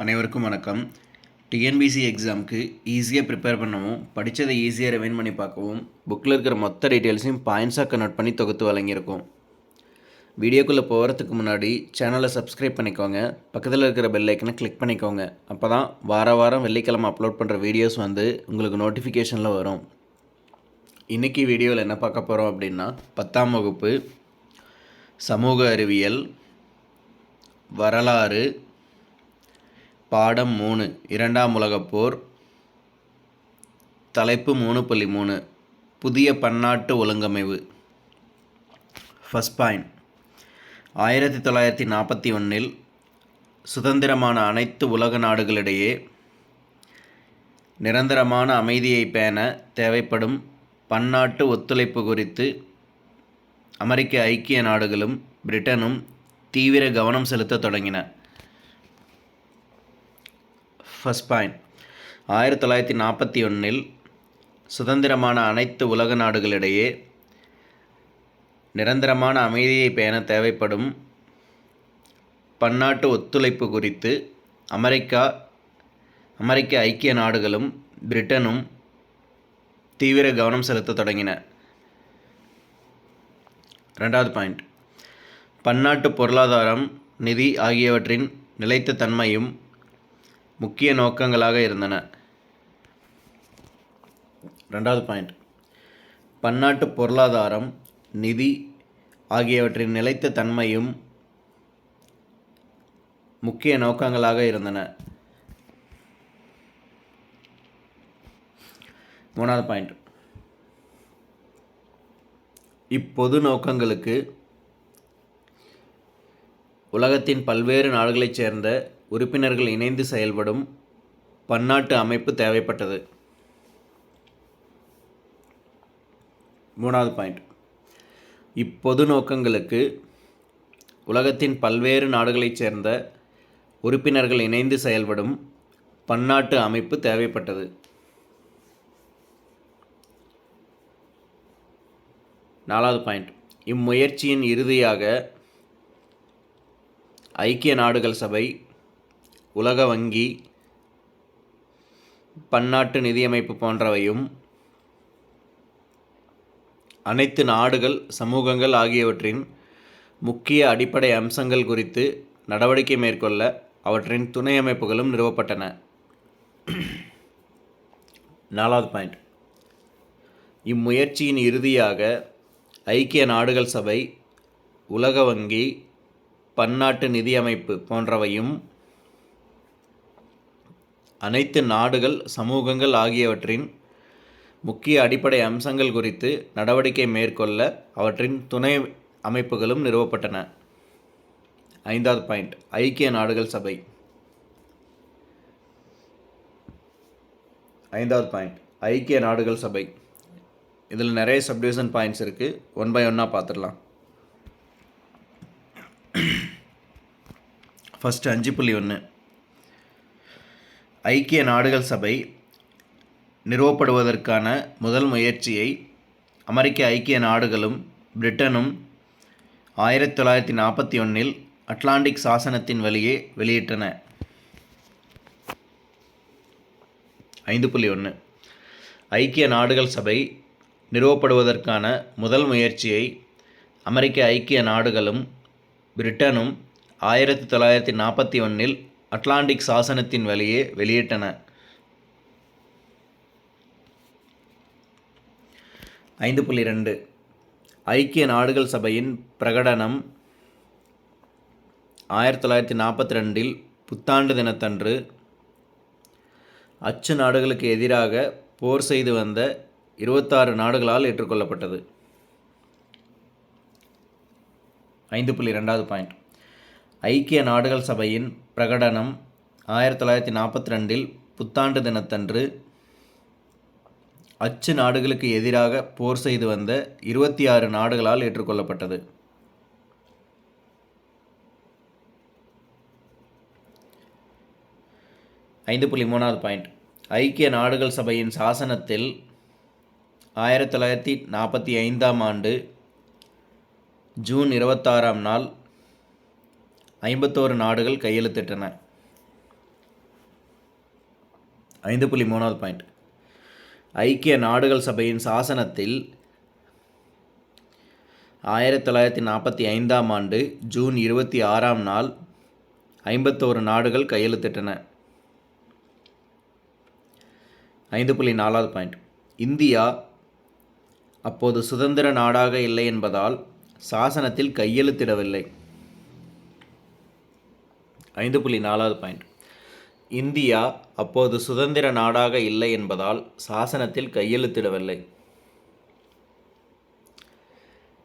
அனைவருக்கும் வணக்கம். டிஎன்பிசி எக்ஸாமுக்கு ஈஸியாக ப்ரிப்பேர் பண்ணவும், படித்ததை ஈஸியாக ரிவைன் பண்ணி பார்க்கவும், புக்கில் இருக்கிற மொத்த டீட்டெயில்ஸையும் பாயிண்ட்ஸாக கன்வெர்ட் பண்ணி தொகுத்து வழங்கியிருக்கோம். வீடியோக்குள்ளே போகிறதுக்கு முன்னாடி சேனலை சப்ஸ்கிரைப் பண்ணிக்கோங்க, பக்கத்தில் இருக்கிற பெல் ஐக்கனை கிளிக் பண்ணிக்கோங்க. அப்போ தான் வாரம் வெள்ளிக்கிழமை அப்லோட் பண்ணுற வீடியோஸ் உங்களுக்கு நோட்டிஃபிகேஷனில் வரும். இன்றைக்கி வீடியோவில் என்ன பார்க்க போகிறோம் அப்படின்னா, 10ஆம் வகுப்பு சமூக அறிவியல் வரலாறு பாடம் 3 இரண்டாம் உலகப்போர் தலைப்பு 3.3 புதிய பன்னாட்டு ஒழுங்கமைவு. ஃபர்ஸ்ட் பாயிண்ட், 1941 சுதந்திரமான அனைத்து உலக நாடுகளிடையே நிரந்தரமான அமைதியை பேண தேவைப்படும் பன்னாட்டு ஒத்துழைப்பு குறித்து அமெரிக்க ஐக்கிய நாடுகளும் பிரிட்டனும் தீவிர கவனம் செலுத்த தொடங்கின. ஃபர்ஸ்ட் பாயிண்ட், 1941 சுதந்திரமான அனைத்து உலக நாடுகளிடையே நிரந்தரமான அமைதியை பேண தேவைப்படும் பன்னாட்டு ஒத்துழைப்பு குறித்து அமெரிக்க ஐக்கிய நாடுகளும் பிரிட்டனும் தீவிர கவனம் செலுத்த தொடங்கின. ரெண்டாவது பாயிண்ட், பன்னாட்டு பொருளாதாரம், நிதி ஆகியவற்றின் நிலைத்த தன்மையும் முக்கிய நோக்கங்களாக இருந்தன. ரெண்டாவது பாயிண்ட், பன்னாட்டு பொருளாதாரம், நிதி ஆகியவற்றின் நிலைத்த தன்மையும் முக்கிய நோக்கங்களாக இருந்தன. மூணாவது பாயிண்ட், இப்பொது நோக்கங்களுக்கு உலகத்தின் பல்வேறு நாடுகளைச் சேர்ந்த உறுப்பினர்கள் இணைந்து செயல்படும் பன்னாட்டு அமைப்பு தேவைப்பட்டது. மூணாவது பாயிண்ட், இப்பொது நோக்கங்களுக்கு உலகத்தின் பல்வேறு நாடுகளைச் சேர்ந்த உறுப்பினர்கள் இணைந்து செயல்படும் பன்னாட்டு அமைப்பு தேவைப்பட்டது. நாலாவது பாயிண்ட், இம்முயற்சியின் இறுதியாக ஐக்கிய நாடுகள் சபை, உலக வங்கி, பன்னாட்டு நிதியமைப்பு போன்றவையும் அனைத்து நாடுகள், சமூகங்கள் ஆகியவற்றின் முக்கிய அடிப்படை அம்சங்கள் குறித்து நடவடிக்கை மேற்கொள்ள அவற்றின் துணை அமைப்புகளும் நிறுவப்பட்டன. நாலாவது பாயிண்ட், இம்முயற்சியின் இறுதியாக ஐக்கிய நாடுகள் சபை, உலக வங்கி, பன்னாட்டு நிதியமைப்பு போன்றவையும் அனைத்து நாடுகள், சமூகங்கள் ஆகியவற்றின் முக்கிய அடிப்படை அம்சங்கள் குறித்து நடவடிக்கை மேற்கொள்ள அவற்றின் துணை அமைப்புகளும் நிறுவப்பட்டன. ஐந்தாவது பாயிண்ட், ஐக்கிய நாடுகள் சபை. ஐந்தாவது பாயிண்ட், ஐக்கிய நாடுகள் சபை. இதில் நிறைய சப்டிவிஷன் பாயிண்ட்ஸ் இருக்குது, 1 by 1 பார்த்துடலாம். ஃபஸ்ட்டு 5.1, ஐக்கிய நாடுகள் சபை நிறுவப்படுவதற்கான முதல் முயற்சியை அமெரிக்க ஐக்கிய நாடுகளும் பிரிட்டனும் 1941 அட்லாண்டிக் சாசனத்தின் வழியே வெளியிட்டன. 5.1, ஐக்கிய நாடுகள் சபை நிறுவப்படுவதற்கான முதல் முயற்சியை அமெரிக்க ஐக்கிய நாடுகளும் பிரிட்டனும் 1941 அட்லாண்டிக் சாசனத்தின் வழியே வெளியிட்டன. 5.2, ஐக்கிய நாடுகள் சபையின் பிரகடனம் 1942 புத்தாண்டு தினத்தன்று அச்சு நாடுகளுக்கு எதிராக போர் செய்து வந்த 26 நாடுகளால் ஏற்றுக்கொள்ளப்பட்டது. 5.2வது பாயிண்ட், ஐக்கிய நாடுகள் சபையின் பிரகடனம் 1942 புத்தாண்டு தினத்தன்று அச்சு நாடுகளுக்கு எதிராக போர் செய்து வந்த 26 நாடுகளால் ஏற்றுக்கொள்ளப்பட்டது. 5.3வது பாயிண்ட், ஐக்கிய நாடுகள் சபையின் சாசனத்தில் 1945 ஆண்டு ஜூன் 26 51 நாடுகள் கையெழுத்திட்டன. 5.3வது பாயிண்ட், ஐக்கிய நாடுகள் சபையின் சாசனத்தில் 1945ஆம் ஆண்டு ஜூன் 26ஆம் நாள் 51 நாடுகள் கையெழுத்திட்டன. 5.4வது பாயிண்ட், இந்தியா அப்போது சுதந்திர நாடாக இல்லை என்பதால் சாசனத்தில் கையெழுத்திடவில்லை. 5.4வது பாயிண்ட், இந்தியா அப்போது சுதந்திர நாடாக இல்லை என்பதால் சாசனத்தில் கையெழுத்திடவில்லை.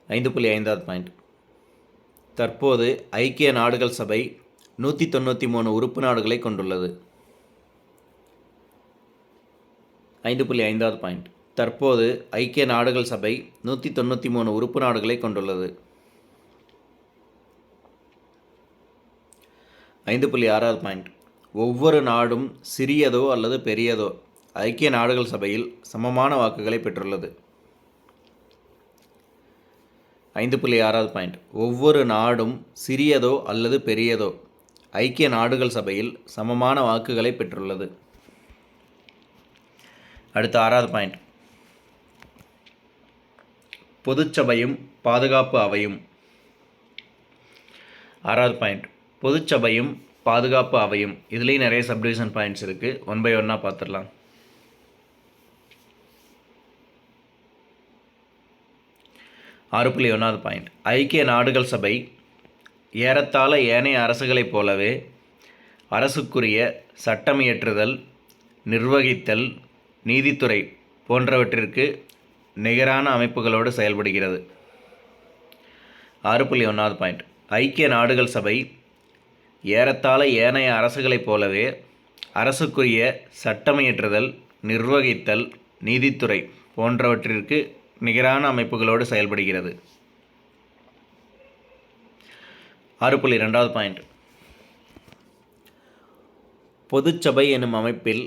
5.5வது பாயிண்ட், தற்போது ஐக்கிய நாடுகள் சபை 193 உறுப்பு நாடுகளை கொண்டுள்ளது. 5.5வது பாயிண்ட், தற்போது ஐக்கிய நாடுகள் சபை 193 உறுப்பு நாடுகளை கொண்டுள்ளது. 5.6வது பாயிண்ட், ஒவ்வொரு நாடும் சிறியதோ அல்லது பெரியதோ ஐக்கிய நாடுகள் சபையில் சமமான வாக்குகளை பெற்றுள்ளது. 5.6வது பாயிண்ட், ஒவ்வொரு நாடும் சிறியதோ அல்லது பெரியதோ ஐக்கிய நாடுகள் சபையில் சமமான வாக்குகளை பெற்றுள்ளது. அடுத்த 6வது பாயிண்ட், பொதுச்சபையும் பாதுகாப்பு அவையும். 6வது பாயிண்ட், பொதுச்சபையும் பாதுகாப்பு அவையும். இதுலேயும் நிறைய சப்டிவிஷன் பாயிண்ட்ஸ் இருக்குது, 1 by 1 பார்த்துடலாம். .1வது பாயிண்ட், ஐக்கிய நாடுகள் சபை ஏறத்தாழ ஏனைய அரசுகளைப் போலவே அரசுக்குரிய சட்டமியற்றுதல், நிர்வகித்தல், நீதித்துறை போன்றவற்றிற்கு நிகரான அமைப்புகளோடு செயல்படுகிறது. 6.1வது பாயிண்ட், ஐக்கிய நாடுகள் சபை ஏறத்தாழ ஏனைய அரசுகளைப் போலவே அரசுக்குரிய சட்டமியற்றுதல், நிர்வகித்தல், நீதித்துறை போன்றவற்றிற்கு நிகரான அமைப்புகளோடு செயல்படுகிறது. 6.2வது பாயிண்ட், பொதுச்சபை எனும் அமைப்பில்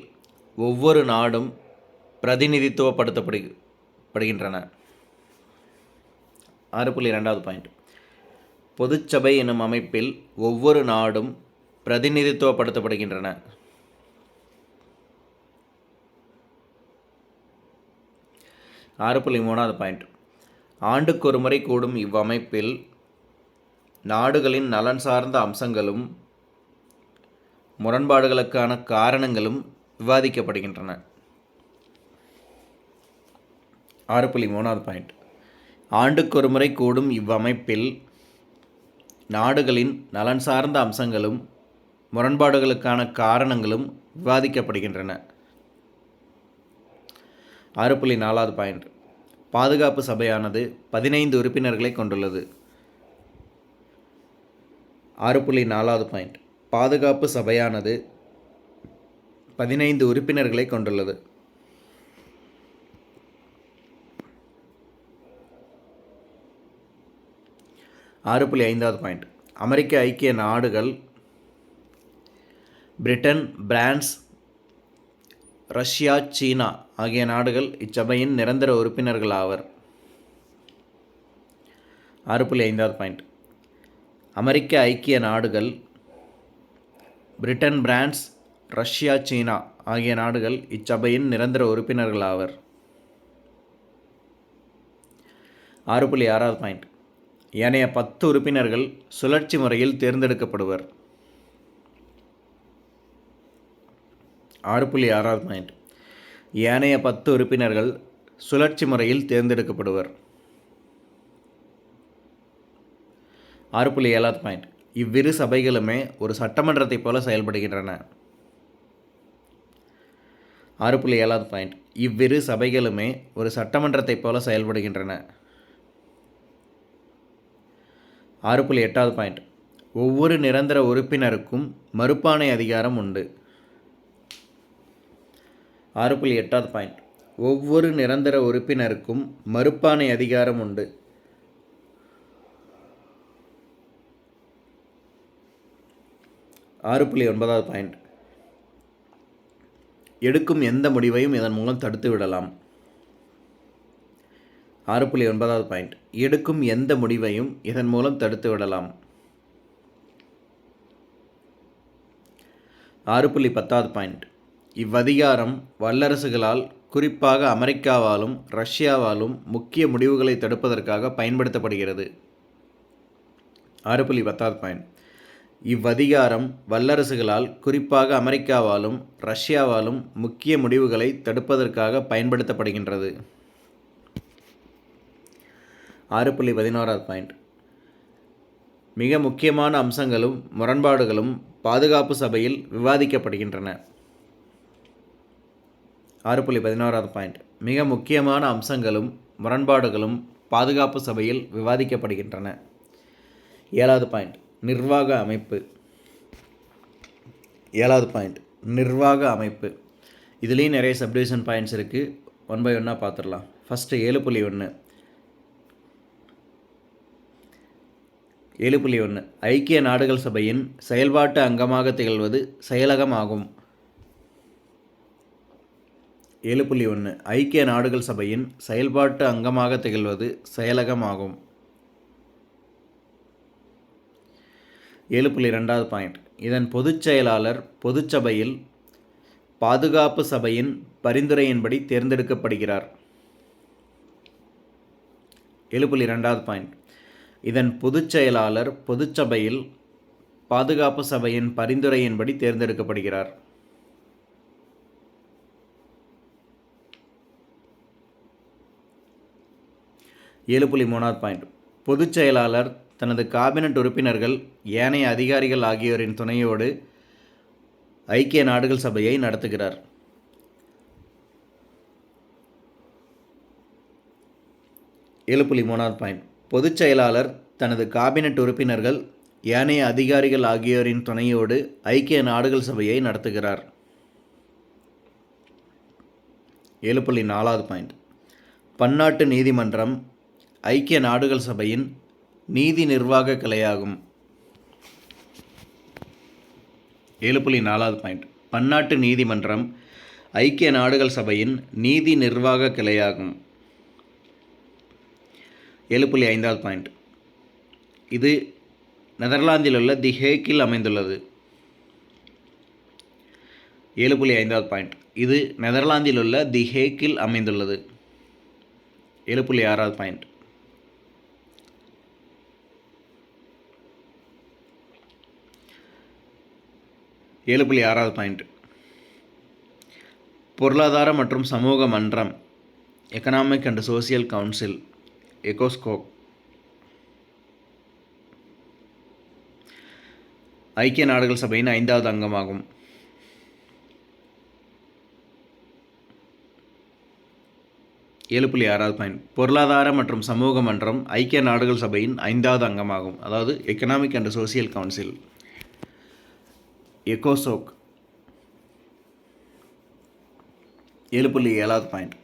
ஒவ்வொரு நாடும் பிரதிநிதித்துவப்படுத்தப்படுகின்றன. 6.2வது பாயிண்ட், பொதுச்சபை எனும் அமைப்பில் ஒவ்வொரு நாடும் பிரதிநிதித்துவப்படுத்தப்படுகின்றன. 6.3வது பாயிண்ட், ஆண்டுக்கொரு முறை கூடும் இவ்வமைப்பில் நாடுகளின் நலன் சார்ந்த அம்சங்களும் முரண்பாடுகளுக்கான காரணங்களும் விவாதிக்கப்படுகின்றன. 6.3வது பாயிண்ட், ஆண்டுக்கொரு முறை கூடும் இவ்வமைப்பில் நாடுகளின் நலன் சார்ந்த அம்சங்களும் முரண்பாடுகளுக்கான காரணங்களும் விவாதிக்கப்படுகின்றன. 6.4வது பாயிண்ட், பாதுகாப்பு சபையானது 15 உறுப்பினர்களை கொண்டுள்ளது. 6.4வது பாயிண்ட், பாதுகாப்பு சபையானது 15 உறுப்பினர்களை கொண்டுள்ளது. 6.5வது பாயிண்ட், அமெரிக்க ஐக்கிய நாடுகள், பிரிட்டன், பிரான்ஸ், ரஷ்யா, சீனா ஆகிய நாடுகள் இச்சபையின் நிரந்தர உறுப்பினர்கள் ஆவர். 6.5வது பாயிண்ட், அமெரிக்க ஐக்கிய நாடுகள், பிரிட்டன், பிரான்ஸ், ரஷ்யா, சீனா ஆகிய நாடுகள் இச்சபையின் நிரந்தர உறுப்பினர்கள் ஆவர். 6.6வது பாயிண்ட், ஏனைய 10 உறுப்பினர்கள் சுழற்சி முறையில் தேர்ந்தெடுக்கப்படுவர். 6.6வது பாயிண்ட், ஏனைய 10 உறுப்பினர்கள் சுழற்சி முறையில் தேர்ந்தெடுக்கப்படுவர். 6.7வது பாயிண்ட், இவ்விரு சபைகளுமே ஒரு சட்டமன்றத்தைப் போல செயல்படுகின்றன. 6.7வது பாயிண்ட், இவ்விரு சபைகளுமே ஒரு சட்டமன்றத்தைப் போல செயல்படுகின்றன. 6.8வது பாயிண்ட், ஒவ்வொரு நிரந்தர உறுப்பினருக்கும் மறுப்பாணை அதிகாரம் உண்டு. 6.8வது பாயிண்ட், ஒவ்வொரு நிரந்தர உறுப்பினருக்கும் மறுப்பாணை அதிகாரம் உண்டு. 6.9வது பாயிண்ட், எடுக்கும் எந்த முடிவையும் இதன் மூலம் தடுத்து விடலாம். 6.9வது பாயிண்ட், எடுக்கும் எந்த முடிவையும் இதன் மூலம் தடுத்து விடலாம். 6.10வது பாயிண்ட், இவ்வதிகாரம் வல்லரசுகளால் குறிப்பாக அமெரிக்காவாலும் ரஷ்யாவாலும் முக்கிய முடிவுகளை தடுப்பதற்காக பயன்படுத்தப்படுகிறது. 6.10 பாயிண்ட். இவ்வதிகாரம் வல்லரசுகளால் குறிப்பாக அமெரிக்காவாலும் ரஷ்யாவாலும் முக்கிய முடிவுகளை தடுப்பதற்காக பயன்படுத்தப்படுகின்றது. 6.11 பாயிண்ட். மிக முக்கியமான அம்சங்களும் முரண்பாடுகளும் பாதுகாப்பு சபையில் விவாதிக்கப்படுகின்றன. 6.11 பாயிண்ட். மிக முக்கியமான அம்சங்களும் முரண்பாடுகளும் பாதுகாப்பு சபையில் விவாதிக்கப்படுகின்றன. 7வது பாயிண்ட். நிர்வாக அமைப்பு. 7வது பாயிண்ட். நிர்வாக அமைப்பு. இதுலேயும் நிறைய சப்டிவிஷன் பாயிண்ட்ஸ் இருக்குது. 1 by 1 பார்த்துடலாம். ஃபஸ்ட்டு 7.1. 7.1 ஐக்கிய நாடுகள் சபையின் செயல்பாட்டு அங்கமாக திகழ்வது செயலகம் ஆகும். 7.1 ஐக்கிய நாடுகள் சபையின் செயல்பாட்டு அங்கமாக திகழ்வது செயலகம் ஆகும். 7.2 பாயிண்ட். இதன் பொதுச் செயலாளர் பொதுச்சபையில் பாதுகாப்பு சபையின் பரிந்துரையின்படி தேர்ந்தெடுக்கப்படுகிறார். 7.2 பாயிண்ட். இதன் பொதுச் செயலாளர் பொதுச்சபையில் பாதுகாப்பு சபையின் பரிந்துரையின்படி தேர்ந்தெடுக்கப்படுகிறார். 7.3 பாயிண்ட். பொதுச் செயலாளர் தனது காபினட் உறுப்பினர்கள் ஏனைய அதிகாரிகள் ஆகியோரின் துணையோடு ஐக்கிய நாடுகள் சபையை நடத்துகிறார். 7.3 பாயிண்ட். பொதுச் செயலாளர் தனது காபினட் உறுப்பினர்கள் ஏனைய அதிகாரிகள் ஆகியோரின் துணையோடு ஐக்கிய நாடுகள் சபையை நடத்துகிறார். 7.4 பாயிண்ட். பன்னாட்டு நீதிமன்றம் ஐக்கிய நாடுகள் சபையின் நீதி நிர்வாக கிளையாகும். 7.4 பாயிண்ட். பன்னாட்டு நீதிமன்றம் ஐக்கிய நாடுகள் சபையின் நீதி நிர்வாக கிளையாகும். 7.5 பாயிண்ட். இது நெதர்லாந்தில் உள்ள தி ஹேக்கில் அமைந்துள்ளது. 7.5 பாயிண்ட். இது நெதர்லாந்தில் உள்ள தி ஹேக்கில் அமைந்துள்ளது. 7.6 பாயிண்ட். பாயிண்ட். பொருளாதார மற்றும் சமூக மன்றம் எக்கனாமிக் அண்ட் சோசியல் கவுன்சில் எகோஸ்கோக் ஐக்கிய நாடுகள் சபையின் 5வது அங்கமாகும். 7.6 பாயிண்ட். பொருளாதார மற்றும் சமூக மன்றம் ஐக்கிய நாடுகள் சபையின் 5வது அங்கமாகும். அதாவது எக்கனாமிக் அண்ட் சோசியல் கவுன்சில் எகோசோக். 7.7 பாயிண்ட்.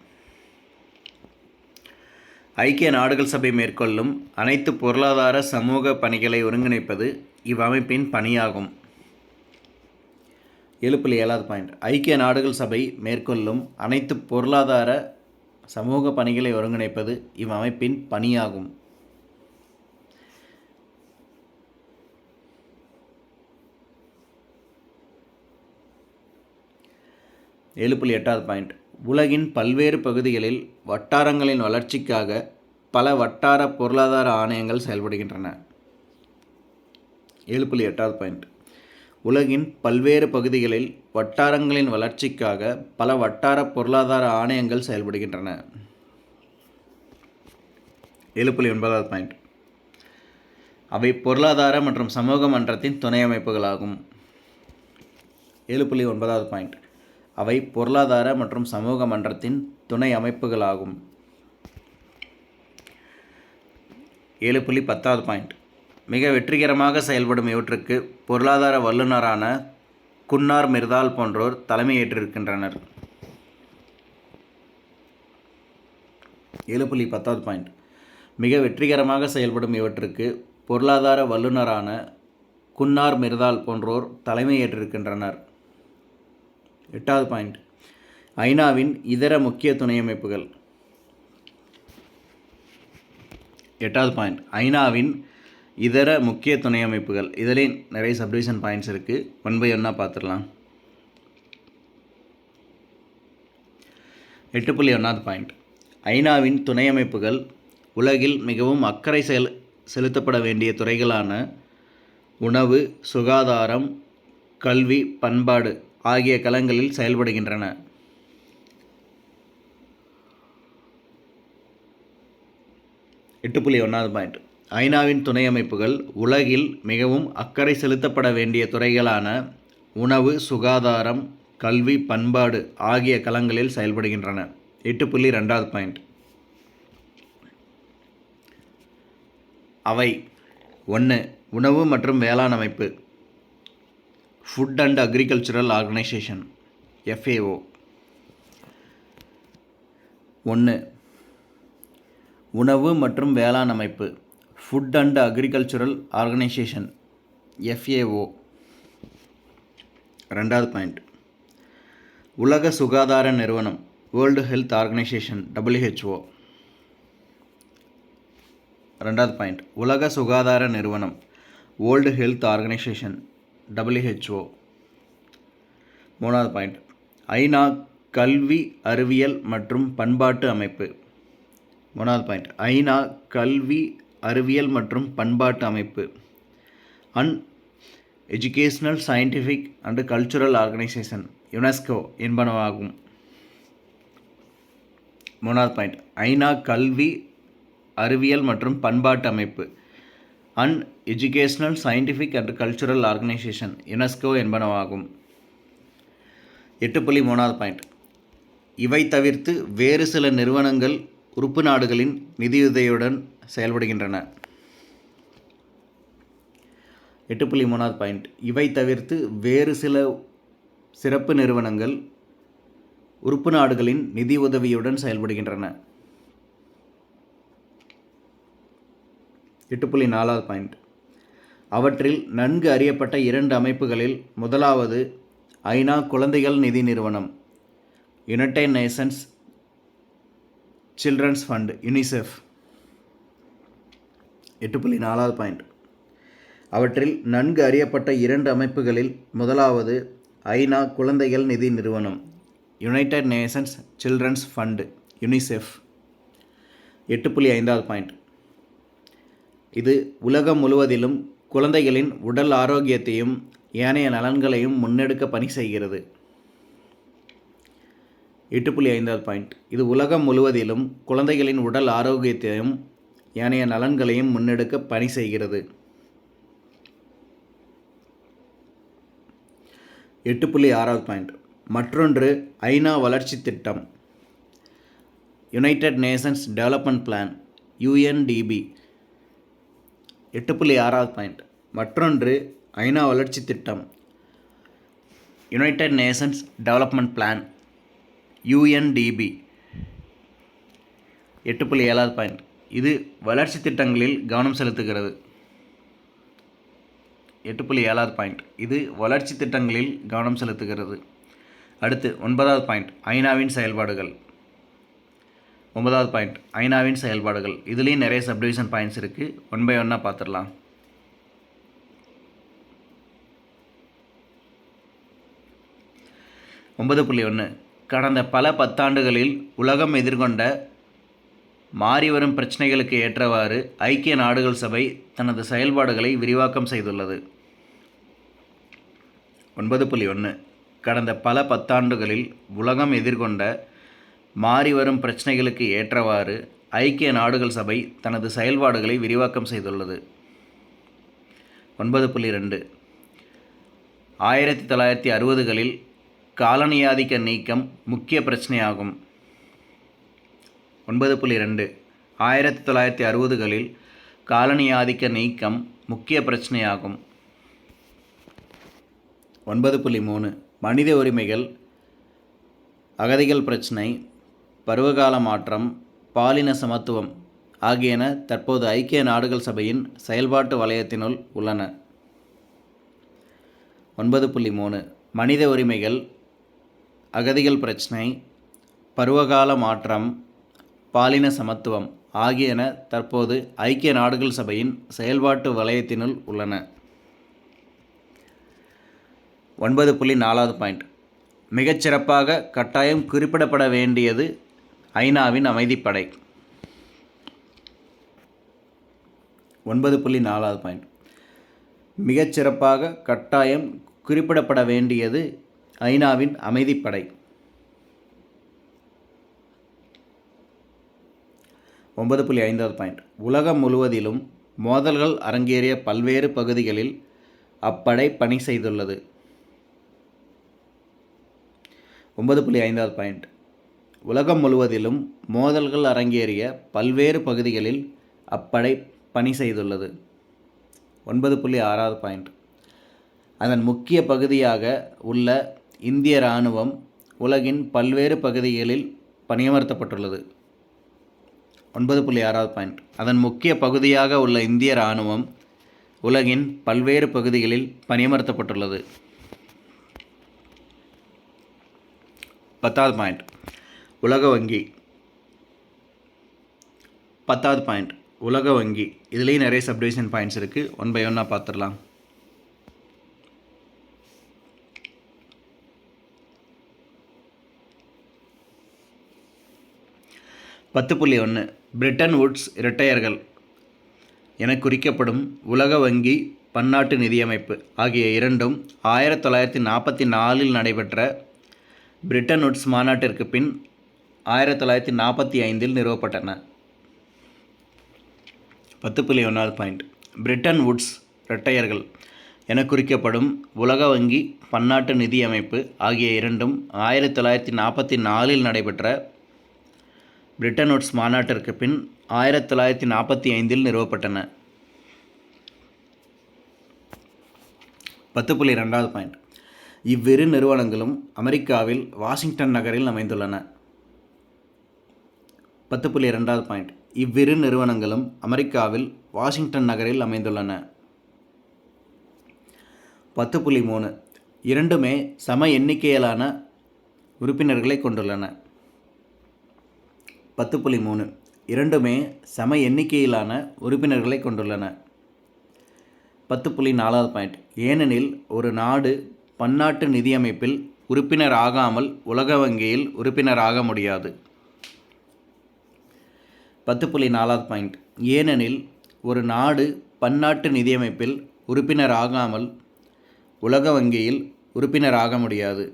ஐக்கிய நாடுகள் சபை மேற்கொள்ளும் அனைத்து பொருளாதார சமூக பணிகளை ஒருங்கிணைப்பது இவ்வமைப்பின் பணியாகும். 7.7 பாயிண்ட். ஐக்கிய நாடுகள் சபை மேற்கொள்ளும் அனைத்து பொருளாதார சமூக பணிகளை ஒருங்கிணைப்பது இவ்வமைப்பின் பணியாகும். 7.8 பாயிண்ட். உலகின் பல்வேறு பகுதிகளில் வட்டாரங்களின் வளர்ச்சிக்காக பல வட்டார பொருளாதார ஆணையங்கள் செயல்படுகின்றன. 7.8 பாயிண்ட். உலகின் பல்வேறு பகுதிகளில் வட்டாரங்களின் வளர்ச்சிக்காக பல வட்டார பொருளாதார ஆணையங்கள் செயல்படுகின்றன. 7.9 பாயிண்ட். அவை பொருளாதார மற்றும் சமூக மன்றத்தின் துணை அமைப்புகளாகும். 7.9 பாயிண்ட். அவை பொருளாதார மற்றும் சமூக மன்றத்தின் துணை அமைப்புகளாகும். 7.10 பாயிண்ட். மிக வெற்றிகரமாக செயல்படும் இவற்றுக்கு பொருளாதார வல்லுநரான குன்னார் மிர்தால் போன்றோர் தலைமையேற்றிருக்கின்றனர். 7.10 பாயிண்ட். மிக வெற்றிகரமாக செயல்படும் இவற்றுக்கு பொருளாதார வல்லுநரான குன்னார் மிர்தால் போன்றோர் தலைமையேற்றிருக்கின்றனர். 8வது பாயிண்ட். ஐநாவின் இதர முக்கிய துணை அமைப்புகள். 8வது பாயிண்ட். ஐநாவின் இதர முக்கிய துணை அமைப்புகள். இதிலே நிறைய சப்டிவிஷன் பாயிண்ட்ஸ் இருக்குது. 1 by 1 பார்த்துடலாம். 8.1வது பாயிண்ட், ஐநாவின் துணை அமைப்புகள் உலகில் மிகவும் அக்கறை செலுத்தப்பட வேண்டிய துறைகளான உணவு, சுகாதாரம், கல்வி, பண்பாடு ஆகிய களங்களில் செயல்படுகின்றன. 8.1வது பாயிண்ட், ஐநாவின் துணை அமைப்புகள் உலகில் மிகவும் அக்கறை செலுத்தப்பட வேண்டிய துறைகளான உணவு, சுகாதாரம், கல்வி, பண்பாடு ஆகிய களங்களில் செயல்படுகின்றன. 8.2வது பாயிண்ட், அவை 1. உணவு மற்றும் வேளாண் அமைப்பு food and agricultural organisation FAO. 1. உணவு மற்றும் வேளாண் அமைப்பு food and agricultural organisation FAO. 2வது பாயிண்ட், உலக சுகாதார நிறுவனம் வேர்ல்டு ஹெல்த் ஆர்கனைசேஷன் WHO. 2வது பாயிண்ட், உலக சுகாதார நிறுவனம் வேர்ல்டு ஹெல்த் ஆர்கனைசேஷன் WHO. 3வது பாயிண்ட், ஐநா கல்வி, அறிவியல் மற்றும் பண்பாட்டு அமைப்பு. 3வது பாயிண்ட், ஐநா கல்வி, அறிவியல் மற்றும் பண்பாட்டு அமைப்பு and educational, scientific and cultural organisation UNESCO என்பனவாகும். 3வது பாயிண்ட், ஐநா கல்வி, அறிவியல் மற்றும் பண்பாட்டு அமைப்பு and educational, scientific and cultural organisation UNESCO என்பனவாகும். 8.3வது பாயிண்ட், இவை தவிர்த்து வேறு சில நிறுவனங்கள் உறுப்பு நாடுகளின் நிதியுதவியுடன் செயல்படுகின்றன. 8.3வது பாயிண்ட், இவை தவிர்த்து வேறு சில சிறப்பு நிறுவனங்கள் உறுப்பு நாடுகளின் நிதி உதவியுடன் செயல்படுகின்றன. 8.4வது பாயிண்ட், அவற்றில் நன்கு அறியப்பட்ட 2 அமைப்புகளில் முதலாவது ஐநா குழந்தைகள் நிதி நிறுவனம் United Nations children's fund UNICEF. 8.4வது பாயிண்ட், அவற்றில் நன்கு அறியப்பட்ட 2 அமைப்புகளில் முதலாவது ஐநா குழந்தைகள் நிதி நிறுவனம் United Nations children's fund UNICEF. 8.5வது பாயிண்ட், இது உலகம் முழுவதிலும் குழந்தைகளின் உடல் ஆரோக்கியத்தையும் ஏனைய நலன்களையும் முன்னெடுக்க பணி செய்கிறது. 8.5வது பாயிண்ட், இது உலகம் முழுவதிலும் குழந்தைகளின் உடல் ஆரோக்கியத்தையும் ஏனைய நலன்களையும் முன்னெடுக்க பணி செய்கிறது. 8.6வது பாயிண்ட், மற்றொன்று ஐநா வளர்ச்சி திட்டம் United Nations development plan UNDP. 8.6வது பாயிண்ட், மற்றொன்று ஐநா வளர்ச்சி திட்டம் United Nations development plan UNDP. 8.7வது பாயிண்ட், இது வளர்ச்சி திட்டங்களில் கவனம் செலுத்துகிறது. 8.7வது பாயிண்ட், இது வளர்ச்சி திட்டங்களில் கவனம் செலுத்துகிறது. அடுத்து 9வது பாயிண்ட், ஐநாவின் செயல்பாடுகள். 9வது பாயிண்ட், ஐநாவின் செயல்பாடுகள். இதுலேயும் நிறைய சப்டிவிஷன் பாயிண்ட்ஸ் இருக்குது. 1 by 1 பார்த்துடலாம். .1 கடந்த பல பத்தாண்டுகளில் உலகம் எதிர்கொண்ட மாறிவரும் பிரச்சனைகளுக்கு ஏற்றவாறு ஐக்கிய நாடுகள் சபை தனது செயல்பாடுகளை விரிவாக்கம் செய்துள்ளது. 9.1 கடந்த பல பத்தாண்டுகளில் உலகம் எதிர்கொண்ட மாறிவரும் பிரச்சனைகளுக்கு ஏற்றவாறு ஐக்கிய நாடுகள் சபை தனது செயல்பாடுகளை விரிவாக்கம் செய்துள்ளது. 9.2 1960களில் காலனியாதிக்க நீக்கம் முக்கிய பிரச்சனையாகும். 9.2 1960களில் காலனியாதிக்க நீக்கம் முக்கிய பிரச்சனையாகும். 9.3 மனித உரிமைகள், அகதிகள் பிரச்சினை, பருவகால மாற்றம், பாலின சமத்துவம் ஆகியன தற்போது ஐக்கிய நாடுகள் சபையின் செயல்பாட்டு வலயத்தினுள் உள்ளன. 9.3 மனித உரிமைகள், அகதிகள் பிரச்சினை, பருவகால மாற்றம், பாலின சமத்துவம் ஆகியன தற்போது ஐக்கிய நாடுகள் சபையின் செயல்பாட்டு வலயத்தினுள் உள்ளன. 9.4வது பாயிண்ட், மிகச்சிறப்பாக கட்டாயம் குறிப்பிடப்பட வேண்டியது ஐநாவின் அமைதிப்படை. 9.4 பாயிண்ட். மிகச்சிறப்பாக கட்டாயம் குறிப்பிடப்பட வேண்டியது ஐநாவின் அமைதிப்படை. 9.5 பாயிண்ட். உலகம் முழுவதிலும் மோதல்கள் அரங்கேறிய பல்வேறு பகுதிகளில் அப்படை பணி செய்துள்ளது. 9.5 பாயிண்ட். உலகம் முழுவதிலும் மோதல்கள் அரங்கேறிய பல்வேறு பகுதிகளில் அப்படை பணி செய்துள்ளது. 9.6 பாயிண்ட். அதன் முக்கிய பகுதியாக உள்ள இந்திய இராணுவம் உலகின் பல்வேறு பகுதிகளில் பணியமர்த்தப்பட்டுள்ளது. 9.6 பாயிண்ட். அதன் முக்கிய பகுதியாக உள்ள இந்திய இராணுவம் உலகின் பல்வேறு பகுதிகளில் பணியமர்த்தப்பட்டுள்ளது. 10 பாயிண்ட். உலக வங்கி. 10 பாயிண்ட். உலக வங்கி. இதுலேயும் நிறைய சப்டிவிஷன் பாயிண்ட்ஸ் இருக்குது. 1 by 1 பார்த்துடலாம். பத்து 10.1 பிரிட்டன் வுட்ஸ் இரட்டையர்கள் என குறிக்கப்படும் உலக வங்கி பன்னாட்டு நிதியமைப்பு ஆகிய இரண்டும் 1944 நடைபெற்ற பிரிட்டன் வுட்ஸ் மாநாட்டிற்கு பின் 1945 நிறுவப்பட்டன. 10.1 பாயிண்ட். பிரிட்டன் வுட்ஸ் இரட்டையர்கள் என குறிக்கப்படும் உலக வங்கி பன்னாட்டு நிதியமைப்பு ஆகிய இரண்டும் 1944 நடைபெற்ற பிரிட்டன் வுட்ஸ் மாநாட்டிற்கு பின் 1945 நிறுவப்பட்டன. 10.2 பாயிண்ட். இவ்விரு நிறுவனங்களும் அமெரிக்காவில் வாஷிங்டன் நகரில் அமைந்துள்ளன. 10.2 பாயிண்ட். இவ்விரு நிறுவனங்களும் அமெரிக்காவில் வாஷிங்டன் நகரில் அமைந்துள்ளன. 10.3 இரண்டுமே சம எண்ணிக்கையிலான உறுப்பினர்களை கொண்டுள்ளன. 10.3 இரண்டுமே சம எண்ணிக்கையிலான உறுப்பினர்களை கொண்டுள்ளன. 10.4 பாயிண்ட். ஏனெனில் ஒரு நாடு பன்னாட்டு நிதியமைப்பில் உறுப்பினர் ஆகாமல் உலக வங்கியில் உறுப்பினராக முடியாது. 10.4 பாயிண்ட். ஏனெனில் ஒரு நாடு பன்னாட்டு நிதியமைப்பில் உறுப்பினர் ஆகாமல் உலக வங்கியில் உறுப்பினராக முடியாது.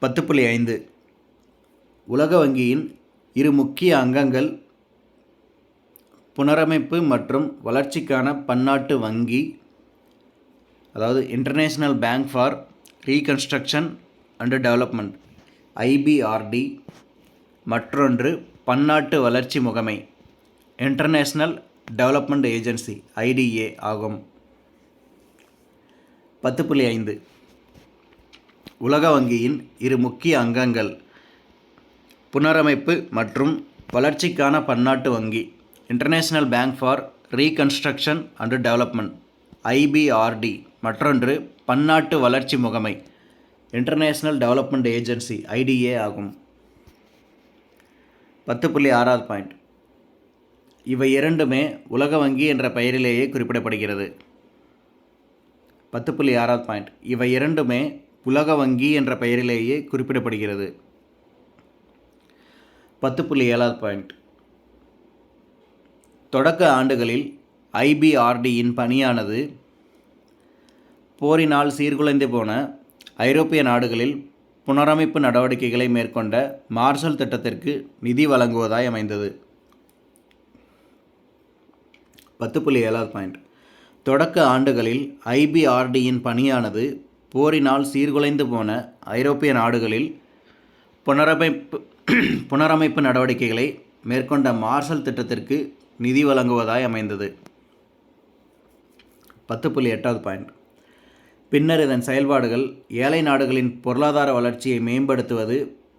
10.5 உலக வங்கியின் இரு முக்கிய அங்கங்கள் புனரமைப்பு மற்றும் வளர்ச்சிக்கான பன்னாட்டு வங்கி, அதாவது international bank for reconstruction and development IBRD, மற்றொன்று பன்னாட்டு வளர்ச்சி முகமை இன்டர்நேஷ்னல் டெவலப்மெண்ட் ஏஜென்சி IDA ஆகும். 10.5 உலக வங்கியின் இரு முக்கிய அங்கங்கள் புனரமைப்பு மற்றும் வளர்ச்சிக்கான பன்னாட்டு வங்கி international bank for reconstruction and development IBRD, மற்றொன்று பன்னாட்டு வளர்ச்சி முகமை இன்டர்நேஷ்னல் டெவலப்மெண்ட் ஏஜென்சி IDA ஆகும். 10.6 பாயிண்ட். இவை இரண்டுமே உலக வங்கி என்ற பெயரிலேயே குறிப்பிடப்படுகிறது. 10.6 பாயிண்ட். இவை இரண்டுமே உலக வங்கி என்ற பெயரிலேயே குறிப்பிடப்படுகிறது. 10.7 பாயிண்ட். தொடக்க ஆண்டுகளில் IBRDயின் பணியானது போரினால் சீர்குலைந்து போன ஐரோப்பிய நாடுகளில் புனரமைப்பு நடவடிக்கைகளை மேற்கொண்ட மார்ஷல் திட்டத்திற்கு நிதி வழங்குவதாய் அமைந்தது. 10.7 பாயிண்ட். தொடக்க ஆண்டுகளில் IBRDயின் பணியானது போரினால் சீர்குலைந்து போன ஐரோப்பிய நாடுகளில் புனரமைப்பு நடவடிக்கைகளை மேற்கொண்ட மார்ஷல் திட்டத்திற்கு நிதி வழங்குவதாய் அமைந்தது. 10.8 பாயிண்ட். பின்னர் இதன் செயல்பாடுகள் ஏழை நாடுகளின் பொருளாதார வளர்ச்சியை மேம்படுத்துவது,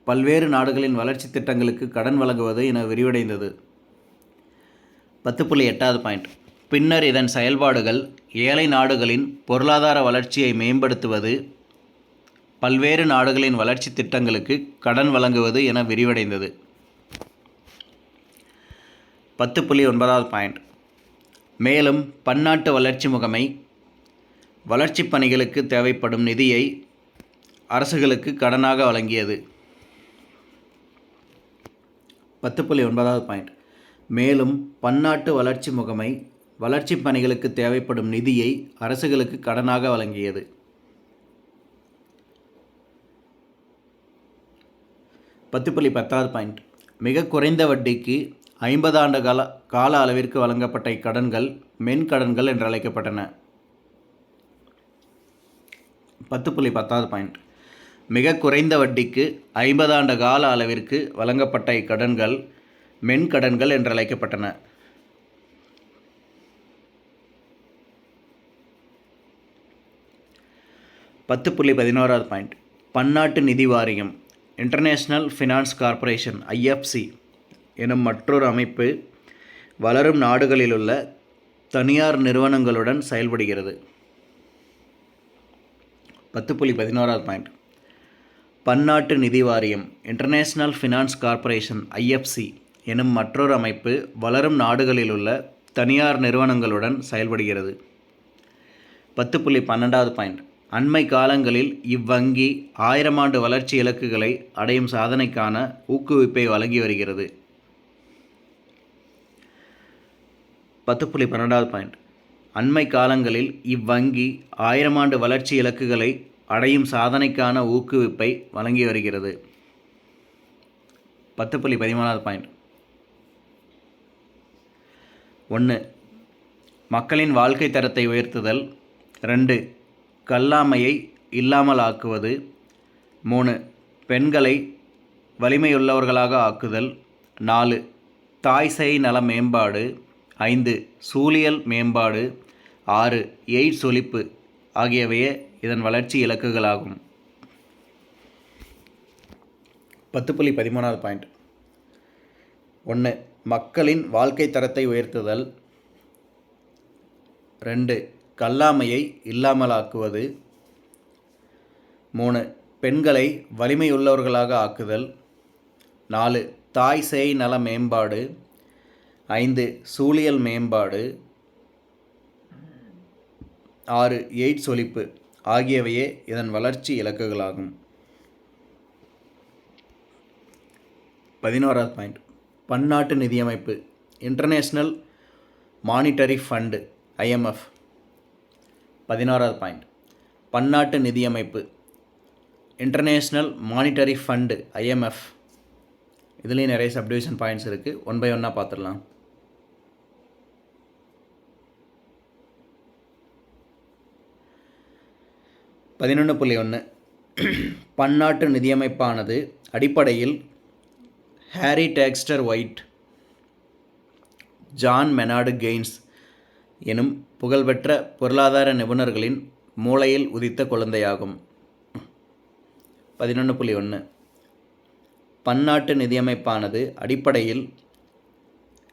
பல்வேறு நாடுகளின் வளர்ச்சி திட்டங்களுக்கு கடன் வழங்குவது என விரிவடைந்தது. 10.8 பாயிண்ட். பின்னர் இதன் செயல்பாடுகள் ஏழை நாடுகளின் பொருளாதார வளர்ச்சியை மேம்படுத்துவது, பல்வேறு நாடுகளின் வளர்ச்சி திட்டங்களுக்கு கடன் வழங்குவது என விரிவடைந்தது. 10.9 பாயிண்ட். மேலும் பன்னாட்டு வளர்ச்சி முகமை வளர்ச்சிப் பணிகளுக்கு தேவைப்படும் நிதியை அரசுகளுக்கு கடனாக வழங்கியது. 10.9வது பாயிண்ட். மேலும் பன்னாட்டு வளர்ச்சி முகமை வளர்ச்சிப் பணிகளுக்கு தேவைப்படும் நிதியை அரசுகளுக்கு கடனாக வழங்கியது. 10.10வது பாயிண்ட். மிக குறைந்த வட்டிக்கு 50 ஆண்டு கால அளவிற்கு வழங்கப்பட்ட இக்கடன்கள் மென்கடன்கள் என்று அழைக்கப்பட்டன. 10.10வது பாயிண்ட். மிக குறைந்த வட்டிக்கு 50 ஆண்டு கால அளவிற்கு வழங்கப்பட்ட இக்கடன்கள் மென்கடன்கள் என்று அழைக்கப்பட்டன. 10.11வது பாயிண்ட். பன்னாட்டு நிதி வாரியம் இன்டர்நேஷ்னல் ஃபினான்ஸ் கார்ப்பரேஷன் IFC எனும் மற்றொரு அமைப்பு வளரும் நாடுகளிலுள்ள தனியார் நிறுவனங்களுடன் செயல்படுகிறது. 10.11வது பாயிண்ட். பன்னாட்டு நிதி வாரியம் இன்டர்நேஷ்னல் ஃபினான்ஸ் கார்ப்பரேஷன் IFC எனும் மற்றொரு அமைப்பு வளரும் நாடுகளிலுள்ள தனியார் நிறுவனங்களுடன் செயல்படுகிறது. 10.12வது பாயிண்ட். அண்மை காலங்களில் இவ்வங்கி 1000 ஆண்டு வளர்ச்சி இலக்குகளை அடையும் சாதனைக்கான ஊக்குவிப்பை வழங்கி வருகிறது. 10.12வது பாயிண்ட். அண்மை காலங்களில் இவ்வங்கி 1000 ஆண்டு வளர்ச்சி இலக்குகளை அடையும் சாதனைக்கான ஊக்குவிப்பை வழங்கி வருகிறது. 10.13வது பாயிண்ட். 1. மக்களின் வாழ்க்கை தரத்தை உயர்த்துதல். 2. கல்லாமையை இல்லாமல் ஆக்குவது. 3. பெண்களை வலிமையுள்ளவர்களாக ஆக்குதல். 4. தாய் சேய் நல மேம்பாடு. 5. சூழியல் மேம்பாடு. 6. எய்ட்ஸ் ஒழிப்பு ஆகியவையே இதன் வளர்ச்சி இலக்குகளாகும். 10.13வது பாயிண்ட். 1. மக்களின் வாழ்க்கை தரத்தை உயர்த்துதல். 2. கல்லாமையை இல்லாமலாக்குவது. 3. பெண்களை வலிமையுள்ளவர்களாக ஆக்குதல். 4. தாய் சேய் நல மேம்பாடு. 5. சூழியல் மேம்பாடு. 6. எய்ட்ஸ் ஒழிப்பு ஆகியவையே இதன் வளர்ச்சி இலக்குகளாகும். 11வது பாயிண்ட். பன்னாட்டு நிதியமைப்பு இன்டர்நேஷ்னல் மானிட்டரி ஃபண்டு IMF. 16வது பாயிண்ட். பன்னாட்டு நிதியமைப்பு இன்டர்நேஷ்னல் மானிட்டரி ஃபண்டு IMF. இதுலேயும் நிறைய சப்டிவிஷன் பாயிண்ட்ஸ் இருக்குது. 1 by 1 பார்த்துடலாம். .1 பன்னாட்டு நிதியமைப்பானது அடிப்படையில் ஹாரி டேக்ஸ்டர் ஒயிட், ஜான் மெனார்டு கெய்ன்ஸ் எனும் புகழ்பெற்ற பொருளாதார நிபுணர்களின் மூளையில் உதித்த குழந்தையாகும். 11.1 பன்னாட்டு நிதியமைப்பானது அடிப்படையில்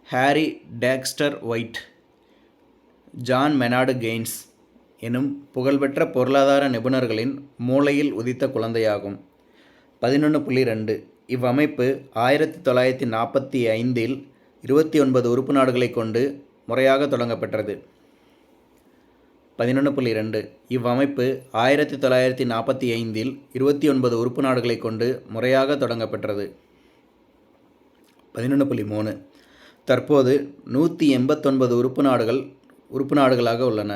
ஹாரி டேக்ஸ்டர் ஒயிட், ஜான் மெனார்டு கெய்ன்ஸ் எனும் புகழ்பெற்ற பொருளாதார நிபுணர்களின் மூளையில் உதித்த குழந்தையாகும். 11.2 இவ்வமைப்பு 1945இல் 29 உறுப்பு நாடுகளை கொண்டு முறையாக தொடங்கப்பெற்றது. 11.2 இவ்வமைப்பு 1945இல் 29 உறுப்பு நாடுகளை கொண்டு முறையாக தொடங்கப்பெற்றது. 11.3 தற்போது 189 உறுப்பு நாடுகளாக உள்ளன.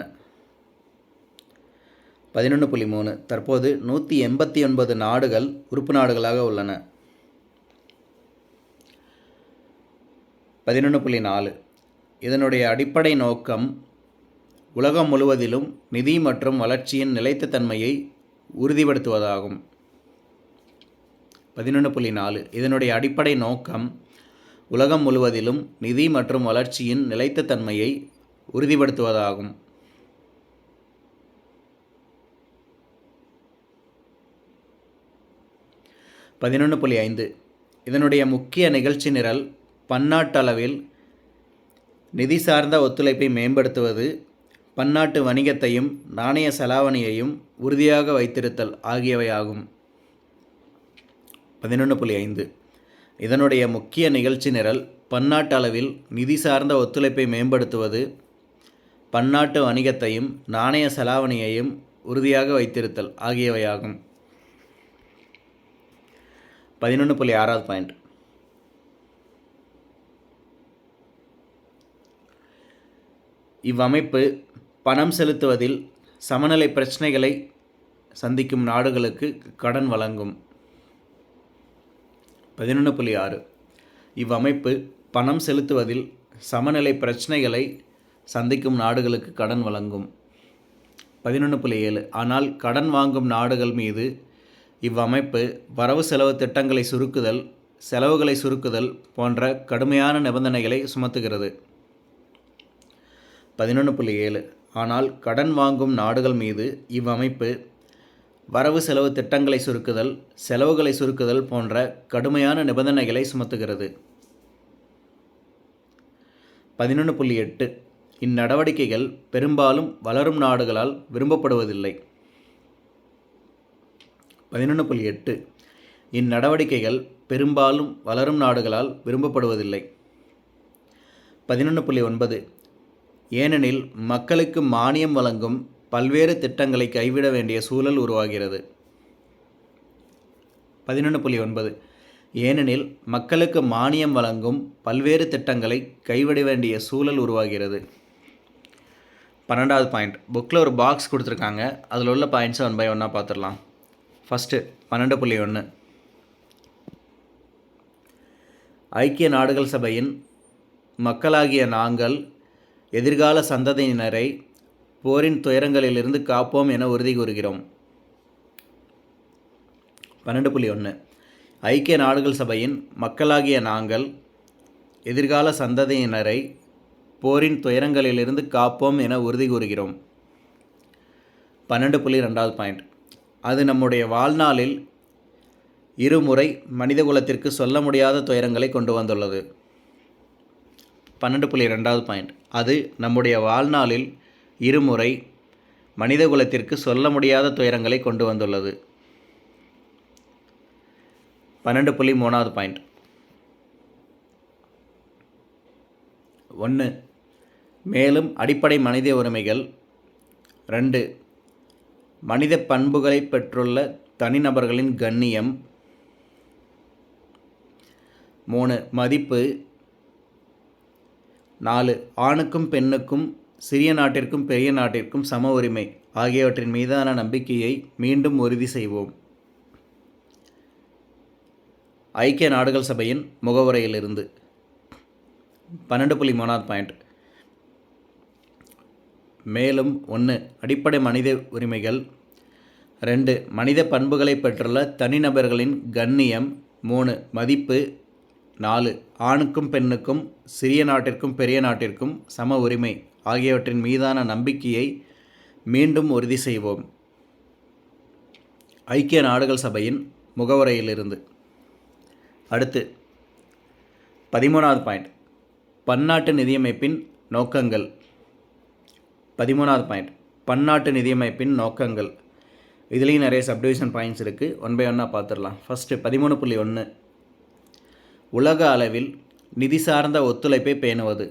11.3 தற்போது 189 நாடுகள் உறுப்பு நாடுகளாக உள்ளன. 11.4 இதனுடைய அடிப்படை நோக்கம் உலகம் முழுவதிலும் நிதி மற்றும் வளர்ச்சியின் நிலைத்த தன்மையை உறுதிப்படுத்துவதாகும். 11.4 இதனுடைய அடிப்படை நோக்கம் உலகம் முழுவதிலும் நிதி மற்றும் வளர்ச்சியின் நிலைத்த தன்மையை உறுதிப்படுத்துவதாகும். 11.5 இதனுடைய முக்கிய நிகழ்ச்சி நிரல் பன்னாட்டளவில் நிதி சார்ந்த ஒத்துழைப்பை மேம்படுத்துவது, பன்னாட்டு வணிகத்தையும் நாணய செலாவணியையும் உறுதியாக வைத்திருத்தல் ஆகியவை ஆகும். 11.5 இதனுடைய முக்கிய நிகழ்ச்சி நிரல் பன்னாட்டளவில் நிதி சார்ந்த ஒத்துழைப்பை மேம்படுத்துவது, பன்னாட்டு வணிகத்தையும் நாணய செலாவணியையும் உறுதியாக வைத்திருத்தல் ஆகியவையாகும். 11.6வது பாயிண்ட். இவ்வமைப்பு பணம் செலுத்துவதில் சமநிலை பிரச்சனைகளை சந்திக்கும் நாடுகளுக்கு கடன் வழங்கும். 11.6 இவ்வமைப்பு பணம் செலுத்துவதில் சமநிலை பிரச்சனைகளை சந்திக்கும் நாடுகளுக்கு கடன் வழங்கும். 11.7 ஆனால் கடன் வாங்கும் நாடுகள் மீது இவ்வமைப்பு வரவு செலவு திட்டங்களை சுருக்குதல், செலவுகளை சுருக்குதல் போன்ற கடுமையான நிபந்தனைகளை சுமத்துகிறது. 11.7 ஆனால் கடன் வாங்கும் நாடுகள் மீது இவ்வமைப்பு வரவு செலவு திட்டங்களை சுருக்குதல், செலவுகளை சுருக்குதல் போன்ற கடுமையான நிபந்தனைகளை சுமத்துகிறது. 11.8 இந்நடவடிக்கைகள் பெரும்பாலும் வளரும் நாடுகளால் விரும்பப்படுவதில்லை. 11.8 இந்நடவடிக்கைகள் பெரும்பாலும் வளரும் நாடுகளால் விரும்பப்படுவதில்லை. 11.9 ஏனெனில் மக்களுக்கு மானியம் வழங்கும் பல்வேறு திட்டங்களை கைவிட வேண்டிய சூழல் உருவாகிறது. 11.9 ஏனெனில் மக்களுக்கு மானியம் வழங்கும் பல்வேறு திட்டங்களை கைவிட வேண்டிய சூழல் உருவாகிறது. 12வது பாயிண்ட். புக்கில் ஒரு பாக்ஸ் கொடுத்துருக்காங்க, அதில் உள்ள பாயிண்ட்ஸை 1 by 1 பார்த்துடலாம். ஃபஸ்ட்டு 12.1 ஐக்கிய நாடுகள் சபையின் மக்களாகிய நாங்கள் எதிர்கால சந்ததியினரை போரின் துயரங்களிலிருந்து காப்போம் என உறுதி கூறுகிறோம். 12.1 ஐக்கிய நாடுகள் சபையின் மக்களாகிய நாங்கள் எதிர்கால சந்ததியினரை போரின் துயரங்களிலிருந்து காப்போம் என உறுதி கூறுகிறோம். 12.2வது பாயிண்ட். அது நம்முடைய வாழ்நாளில் இருமுறை மனிதகுலத்திற்கு சொல்ல முடியாத துயரங்களை கொண்டு வந்துள்ளது. 12.2வது பாயிண்ட். அது நம்முடைய வாழ்நாளில் இருமுறை மனிதகுலத்திற்கு சொல்ல முடியாத துயரங்களை கொண்டு வந்துள்ளது. 12.3வது பாயிண்ட். 1 மேலும் அடிப்படை மனித உரிமைகள். 2 மனித பண்புகளை பெற்றுள்ள தனிநபர்களின் கண்ணியம். 3 மதிப்பு. 4 ஆணுக்கும் பெண்ணுக்கும் சிறிய நாட்டிற்கும் பெரிய நாட்டிற்கும் சம உரிமை ஆகியவற்றின் மீதான நம்பிக்கையை மீண்டும் உறுதி செய்வோம். ஐக்கிய நாடுகள் சபையின் முகவுரையிலிருந்து. 12.3வது பாயிண்ட். மேலும் 1 அடிப்படை மனித உரிமைகள். 2 மனித பண்புகளை பெற்றுள்ள தனிநபர்களின் கண்ணியம். 3 மதிப்பு. 4 ஆணுக்கும் பெண்ணுக்கும் சிறிய நாட்டிற்கும் பெரிய நாட்டிற்கும் சம உரிமை ஆகியவற்றின் மீதான நம்பிக்கையை மீண்டும் உறுதி செய்வோம். ஐக்கிய நாடுகள் சபையின் முகவுரையிலிருந்து. அடுத்து 13வது பாயிண்ட். பன்னாட்டு நிதியமைப்பின் நோக்கங்கள். 13வது பாயிண்ட். பன்னாட்டு நிதியமைப்பின் நோக்கங்கள். இதுலேயும் நிறைய சப்டிவிஷன் பாயிண்ட்ஸ் இருக்குது, 1 by 1 பார்த்துடலாம். ஃபஸ்ட்டு 13.1 உலக அளவில் நிதி சார்ந்த ஒத்துழைப்பை பேணுவது.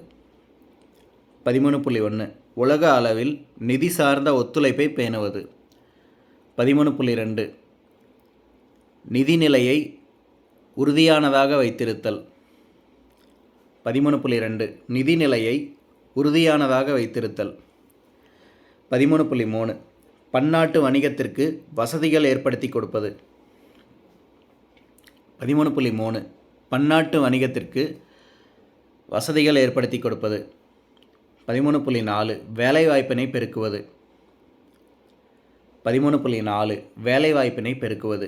13.1 உலக அளவில் நிதி சார்ந்த ஒத்துழைப்பை பேணுவது. 13.2 நிதிநிலையை உறுதியானதாக வைத்திருத்தல். 13.2 நிதிநிலையை உறுதியானதாக வைத்திருத்தல். 13.3 பன்னாட்டு வணிகத்திற்கு வசதிகள் ஏற்படுத்தி கொடுப்பது. 13.3 பன்னாட்டு வணிகத்திற்கு வசதிகள் ஏற்படுத்தி கொடுப்பது. 13.4 வேலைவாய்ப்பினை பெருக்குவது. 13.4 வேலைவாய்ப்பினை பெருக்குவது.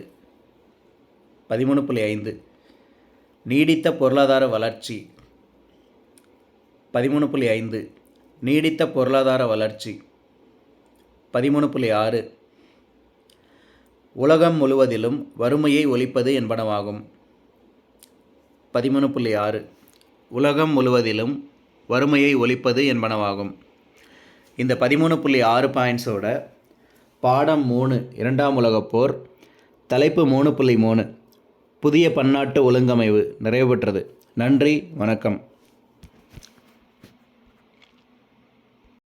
13.5 நீடித்த பொருளாதார வளர்ச்சி. 13.5 நீடித்த பொருளாதார வளர்ச்சி. 13.6 உலகம் முழுவதிலும் வறுமையை ஒழிப்பது என்பனவாகும். 13.6 உலகம் முழுவதிலும் வறுமையை ஒழிப்பது என்பனவாகும். இந்த 13.6 பாயிண்ட்ஸோட பாடம் 3 2ஆம் உலகப் போர் தலைப்பு 3.3 புதிய பன்னாட்டு ஒழுங்கமைவு நிறைவு பெற்றது. நன்றி, வணக்கம்.